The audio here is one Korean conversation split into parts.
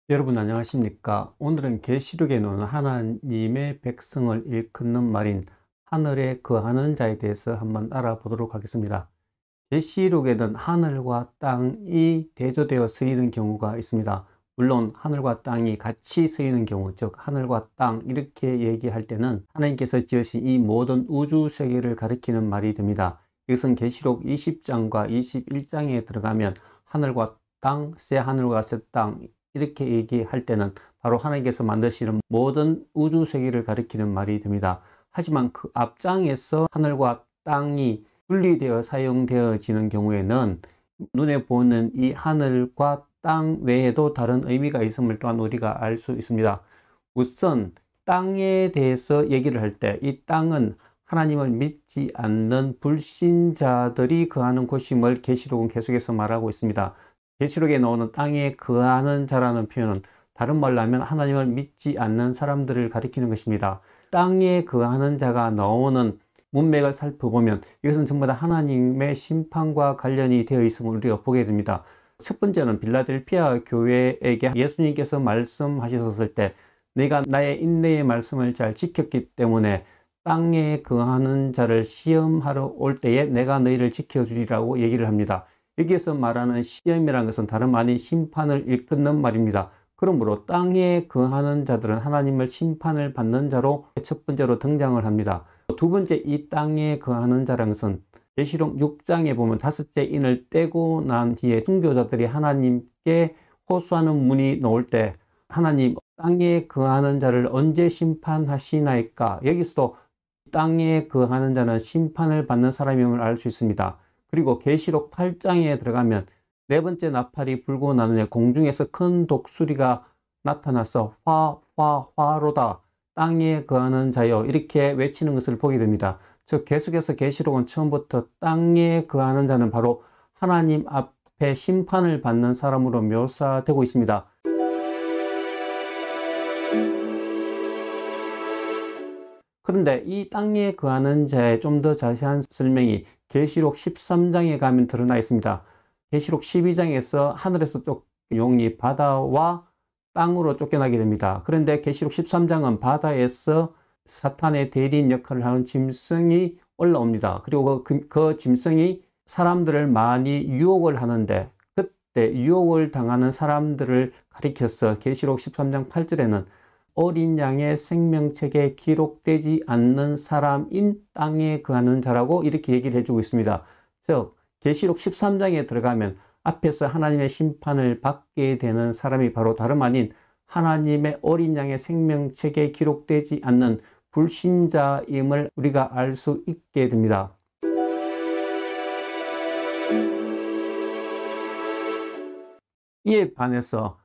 여러분 안녕하십니까? 오늘은 계시록에 나오는 하나님의 백성을 일컫는 말인 하늘에 거하는 자에 대해서 한번 알아보도록 하겠습니다. 계시록에는 하늘과 땅이 대조되어 쓰이는 경우가 있습니다. 물론 하늘과 땅이 같이 쓰이는 경우, 즉 하늘과 땅 이렇게 얘기할 때는 하나님께서 지으신 이 모든 우주 세계를 가리키는 말이 됩니다. 이것은 계시록 20장과 21장에 들어가면 하늘과 땅, 새 하늘과 새 땅 이렇게 얘기할 때는 바로 하나님께서 만드시는 모든 우주 세계를 가리키는 말이 됩니다. 하지만 그 앞장에서 하늘과 땅이 분리되어 사용되어지는 경우에는 눈에 보는 이 하늘과 땅 외에도 다른 의미가 있음을 또한 우리가 알 수 있습니다. 우선 땅에 대해서 얘기를 할 때 이 땅은 하나님을 믿지 않는 불신자들이 거하는 곳임을 계시록은 계속해서 말하고 있습니다. 계시록에 나오는 땅에 거하는 자라는 표현은 다른 말로 하면 하나님을 믿지 않는 사람들을 가리키는 것입니다. 땅에 거하는 자가 나오는 문맥을 살펴보면 이것은 전부 다 하나님의 심판과 관련이 되어 있음을 우리가 보게 됩니다. 첫 번째는 빌라델피아 교회에게 예수님께서 말씀하셨을 때 내가 나의 인내의 말씀을 잘 지켰기 때문에 땅에 거하는 자를 시험하러 올 때에 내가 너희를 지켜주리라고 얘기를 합니다. 여기에서 말하는 시험이라는 것은 다름 아닌 심판을 일컫는 말입니다. 그러므로 땅에 거하는 자들은 하나님을 심판을 받는 자로 첫 번째로 등장을 합니다. 두 번째, 이 땅에 거하는 자라는 것은 계시록 6장에 보면 다섯째 인을 떼고 난 뒤에 순교자들이 하나님께 호소하는 문이 나올 때 하나님 땅에 거하는 자를 언제 심판하시나이까? 여기서도 땅에 거하는 자는 심판을 받는 사람임을 알 수 있습니다. 그리고 계시록 8장에 들어가면 네 번째 나팔이 불고 나느냐 공중에서 큰 독수리가 나타나서 화로다 땅에 거하는 자여 이렇게 외치는 것을 보게 됩니다. 즉 계속해서 계시록은 처음부터 땅에 거하는 자는 바로 하나님 앞에 심판을 받는 사람으로 묘사되고 있습니다. 그런데 이 땅에 거하는 자의 좀 더 자세한 설명이 계시록 13장에 가면 드러나 있습니다. 계시록 12장에서 하늘에서 용이 바다와 땅으로 쫓겨나게 됩니다. 그런데 계시록 13장은 바다에서 사탄의 대리인 역할을 하는 짐승이 올라옵니다. 그리고 그 짐승이 사람들을 많이 유혹을 하는데 그때 유혹을 당하는 사람들을 가리켜서 계시록 13장 8절에는 어린 양의 생명책에 기록되지 않는 사람인 땅에 거하는 자라고 이렇게 얘기를 해주고 있습니다. 즉 계시록 13장에 들어가면 앞에서 하나님의 심판을 받게 되는 사람이 바로 다름 아닌 하나님의 어린 양의 생명책에 기록되지 않는 불신자임을 우리가 알 수 있게 됩니다. 이에 반해서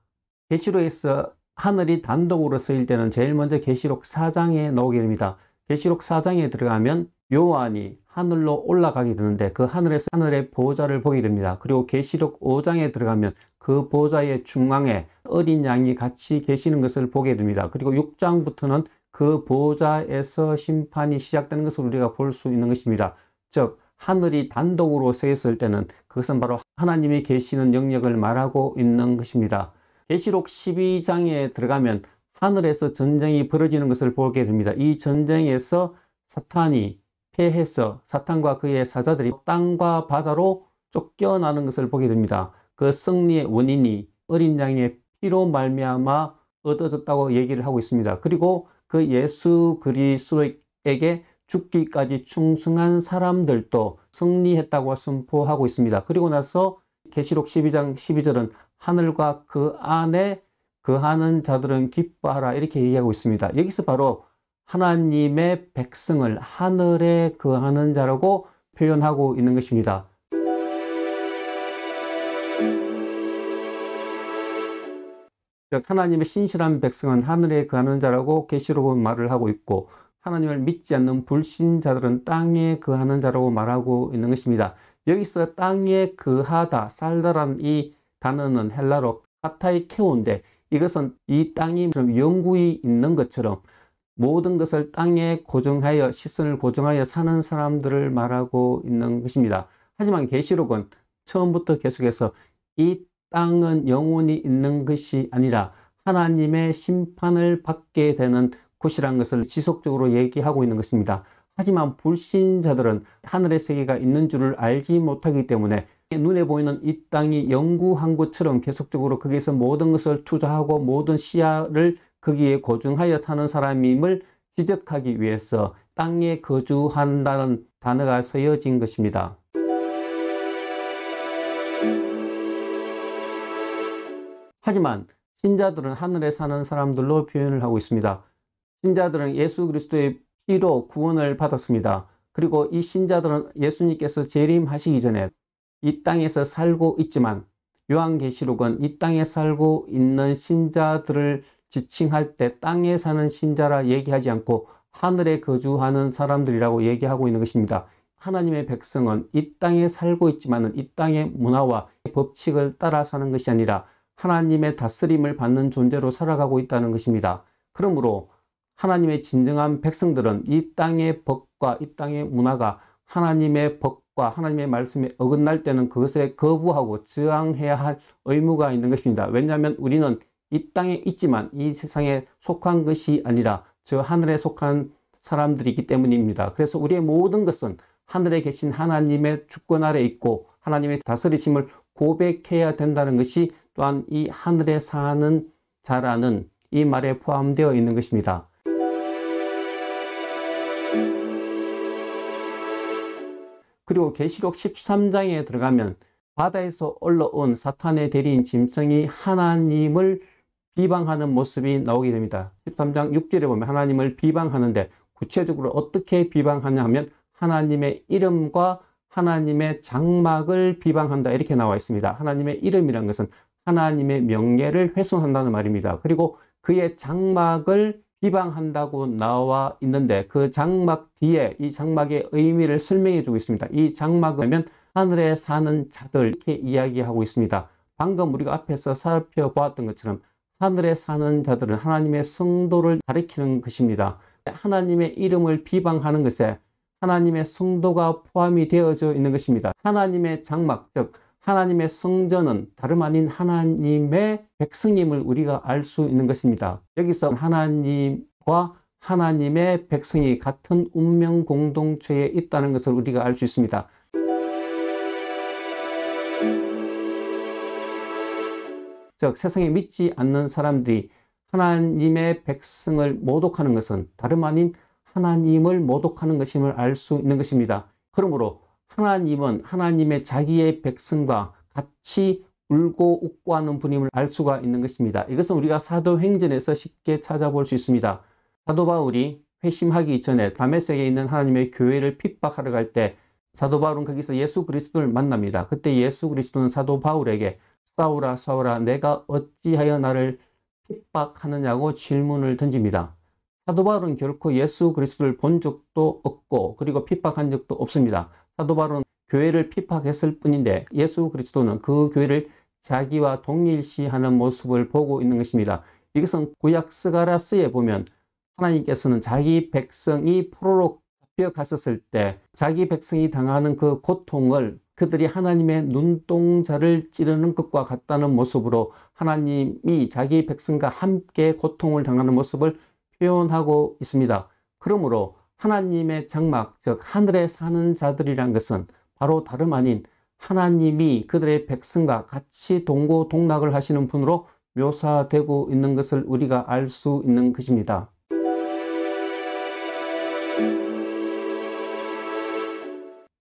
계시록에서 하늘이 단독으로 쓰일 때는 제일 먼저 계시록 4장에 나오게 됩니다. 계시록 4장에 들어가면 요한이 하늘로 올라가게 되는데 그 하늘에서 하늘의 보좌를 보게 됩니다. 그리고 계시록 5장에 들어가면 그 보좌의 중앙에 어린 양이 같이 계시는 것을 보게 됩니다. 그리고 6장부터는 그 보좌에서 심판이 시작되는 것을 우리가 볼 수 있는 것입니다. 즉 하늘이 단독으로 서 있을 때는 그것은 바로 하나님이 계시는 영역을 말하고 있는 것입니다. 계시록 12장에 들어가면 하늘에서 전쟁이 벌어지는 것을 보게 됩니다. 이 전쟁에서 사탄이 패해서 사탄과 그의 사자들이 땅과 바다로 쫓겨나는 것을 보게 됩니다. 그 승리의 원인이 어린 양의 피로 말미암아 얻어졌다고 얘기를 하고 있습니다. 그리고 그 예수 그리스도에게 죽기까지 충성한 사람들도 승리했다고 선포하고 있습니다. 그리고 나서 계시록 12장 12절은 하늘과 그 안에 거하는 자들은 기뻐하라 이렇게 얘기하고 있습니다. 여기서 바로 하나님의 백성을 하늘에 거하는 자라고 표현하고 있는 것입니다. 하나님의 신실한 백성은 하늘에 거하는 자라고 계시록은 말을 하고 있고 하나님을 믿지 않는 불신자들은 땅에 거하는 자라고 말하고 있는 것입니다. 여기서 땅에 거하다, 살다라는 이 단어는 헬라로 카타이케오인데 이것은 이 땅이 영구히 있는 것처럼 모든 것을 땅에 고정하여 시선을 고정하여 사는 사람들을 말하고 있는 것입니다. 하지만 계시록은 처음부터 계속해서 이 땅은 영원히 있는 것이 아니라 하나님의 심판을 받게 되는 곳이라는 것을 지속적으로 얘기하고 있는 것입니다. 하지만 불신자들은 하늘의 세계가 있는 줄을 알지 못하기 때문에 눈에 보이는 이 땅이 영구한 것처럼 계속적으로 거기에서 모든 것을 투자하고 모든 시야를 거기에 고증하여 사는 사람임을 지적하기 위해서 땅에 거주한다는 단어가 쓰여진 것입니다. 하지만 신자들은 하늘에 사는 사람들로 표현을 하고 있습니다. 신자들은 예수 그리스도의 피로 구원을 받았습니다. 그리고 이 신자들은 예수님께서 재림하시기 전에 이 땅에서 살고 있지만 요한계시록은 이 땅에 살고 있는 신자들을 지칭할 때 땅에 사는 신자라 얘기하지 않고 하늘에 거주하는 사람들이라고 얘기하고 있는 것입니다. 하나님의 백성은 이 땅에 살고 있지만 이 땅의 문화와 법칙을 따라 사는 것이 아니라 하나님의 다스림을 받는 존재로 살아가고 있다는 것입니다. 그러므로 하나님의 진정한 백성들은 이 땅의 법과 이 땅의 문화가 하나님의 법과 하나님의 말씀에 어긋날 때는 그것에 거부하고 저항해야 할 의무가 있는 것입니다. 왜냐하면 우리는 이 땅에 있지만 이 세상에 속한 것이 아니라 저 하늘에 속한 사람들이기 때문입니다. 그래서 우리의 모든 것은 하늘에 계신 하나님의 주권 아래 있고 하나님의 다스리심을 고백해야 된다는 것이 또한 이 하늘에 사는 자라는 이 말에 포함되어 있는 것입니다. 그리고 계시록 13장에 들어가면 바다에서 올라온 사탄의 대리인 짐승이 하나님을 비방하는 모습이 나오게 됩니다. 13장 6절에 보면 하나님을 비방하는데 구체적으로 어떻게 비방하냐 하면 하나님의 이름과 하나님의 장막을 비방한다 이렇게 나와 있습니다. 하나님의 이름이라는 것은 하나님의 명예를 훼손한다는 말입니다. 그리고 그의 장막을 비방한다고 나와 있는데 그 장막 뒤에 이 장막의 의미를 설명해 주고 있습니다. 이 장막은 하늘에 사는 자들 이렇게 이야기하고 있습니다. 방금 우리가 앞에서 살펴보았던 것처럼 하늘에 사는 자들은 하나님의 성도를 가리키는 것입니다. 하나님의 이름을 비방하는 것에 하나님의 성도가 포함이 되어져 있는 것입니다. 하나님의 장막, 즉 하나님의 성전은 다름 아닌 하나님의 백성임을 우리가 알 수 있는 것입니다. 여기서 하나님과 하나님의 백성이 같은 운명 공동체에 있다는 것을 우리가 알 수 있습니다. 즉 세상에 믿지 않는 사람들이 하나님의 백성을 모독하는 것은 다름 아닌 하나님을 모독하는 것임을 알 수 있는 것입니다. 그러므로 하나님은 하나님의 자기의 백성과 같이 울고 웃고 하는 분임을 알 수가 있는 것입니다. 이것은 우리가 사도행전에서 쉽게 찾아볼 수 있습니다. 사도 바울이 회심하기 전에 다메섹에 있는 하나님의 교회를 핍박하러 갈 때 사도 바울은 거기서 예수 그리스도를 만납니다. 그때 예수 그리스도는 사도 바울에게 사울아 사울아 내가 어찌하여 나를 핍박하느냐고 질문을 던집니다. 사도 바울은 결코 예수 그리스도를 본 적도 없고 그리고 핍박한 적도 없습니다. 사도 바울은 교회를 핍박했을 뿐인데 예수 그리스도는 그 교회를 자기와 동일시하는 모습을 보고 있는 것입니다. 이것은 구약 스가랴서에 보면 하나님께서는 자기 백성이 포로로 잡혀갔었을 때 자기 백성이 당하는 그 고통을 그들이 하나님의 눈동자를 찌르는 것과 같다는 모습으로 하나님이 자기 백성과 함께 고통을 당하는 모습을 표현하고 있습니다. 그러므로 하나님의 장막, 즉 하늘에 사는 자들이란 것은 바로 다름 아닌 하나님이 그들의 백성과 같이 동고동락을 하시는 분으로 묘사되고 있는 것을 우리가 알 수 있는 것입니다.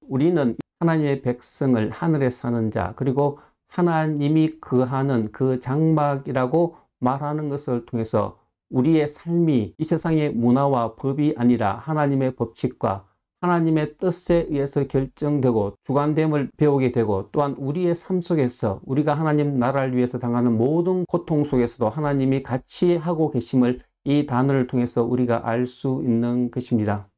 우리는 하나님의 백성을 하늘에 사는 자, 그리고 하나님이 거하는 그 장막이라고 말하는 것을 통해서 우리의 삶이 이 세상의 문화와 법이 아니라 하나님의 법칙과 하나님의 뜻에 의해서 결정되고 주관됨을 배우게 되고 또한 우리의 삶 속에서 우리가 하나님 나라를 위해서 당하는 모든 고통 속에서도 하나님이 같이 하고 계심을 이 단어를 통해서 우리가 알 수 있는 것입니다.